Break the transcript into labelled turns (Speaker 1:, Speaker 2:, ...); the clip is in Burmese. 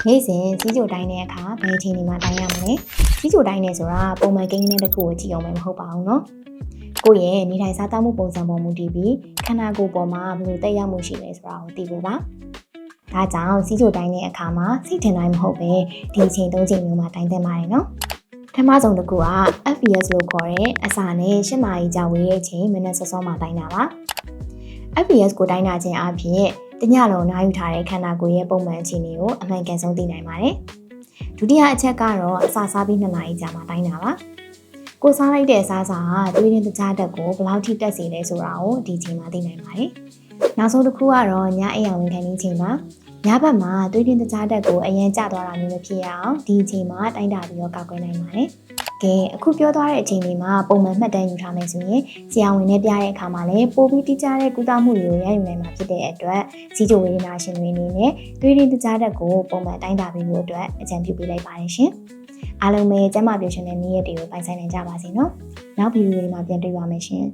Speaker 1: နေ့စဉ်စီးကြိုတိုင်းတဲ့အခါဘယ်အချိန်ဒီမှာတိုင်းရမလဲစီးကြိုတိုင်းနေဆိုတာပုံမှန်ကိန်းနဲ့တစ်ခုကိုကြည့်အောင်မဟုတ်ပါဘူးเนาะကိုယ့်ရဲ့နေထိုင်စားသောက်မှုပုံစံပေါ်မူတည်ပြီးခန္ဓာကိုယ်ပေါ်မှာဘယ်လိုတက်ရောက်မှုရှိလဲဆိုတာကိုသိဖို့ပါဒါကြောင့်စီးကြိုတိုင်းတဲ့အခါမှာစိတ်ထင်တိုင်းမဟုတ်ပဲဒီအချိန်၃ချိန်မျိုးမှာတိုင်းသင့်ပါတယ်เนาะပထမဆုံးတစ်ခုက FPS လို့ခေါ်တဲ့အစာနဲ့၈နာရီကြာဝေးတဲ့အချိန်မိနစ်စောစောမှာတိုင်းတာပါ FPS ကိုတိုင်းတာခြင်းအပြင်တညလုံးနားယူထားတဲ့ခန္ဓာကိုယ်ရဲ့ပုံမှန်အခြေအနေကိုအမှန်ကန်ဆုံးသိနိုင်ပါတယ်။ဒုတိယအချက်ကတော့အစာစားပြီး2နာရီကြာမှတိုင်းတာပါ။ကိုစားလိုက်တဲ့အစားအစာကသွေးရင်းတကြားတက်ကိုဘယ်လောက်ထိတက်စေလဲဆိုတာကိုဒီချိန်မှာသိနိုင်ပါတယ်။နောက်ဆုံးတစ်ခုကတော့ညအိပ်အောင်ဝန်ခံနေချိန်မှာညဘက်မှာသွေးရင်းတကြားတက်ကိုအရင်ကျသွားတာမျိုးမဖြစ်ရအောင်ဒီအချိန်မှာတိုင်းတာပြီးတော့ကောက်ွယ်နိုင်ပါတယ်။ကဲအခုပြောသွားတဲ့အချိန်လေးမှာပုံမှန်မှတ်တမ်းယူထားမယ်ဆိုရင်ဆရာဝန်နဲ့ပြတဲ့အခါမှာလည်းပိုပြီးတိကျတဲ့ကုသမှုတွေကိုရယူနိုင်မှာဖြစ်တဲ့အတွက်စီးကြိုဝေဒနာရှင်တွေအနေနဲ့သွေးရင်းတကြားတက်ကိုပုံမှန်တိုင်းတာပြီးဖို့အတွက်အကြံပြုပေးလိုက်ပါတယ်ရှင်အားလုံးပဲကျန်းမာပျော်ရွှင်တဲ့နေ့ရက်တွေကိုပိုင်ဆိုင်နိုင်ကြပါစေနော်နောက်ဗီဒီယိုတွေမှာပြန်တွေ့ပါမယ်ရှင်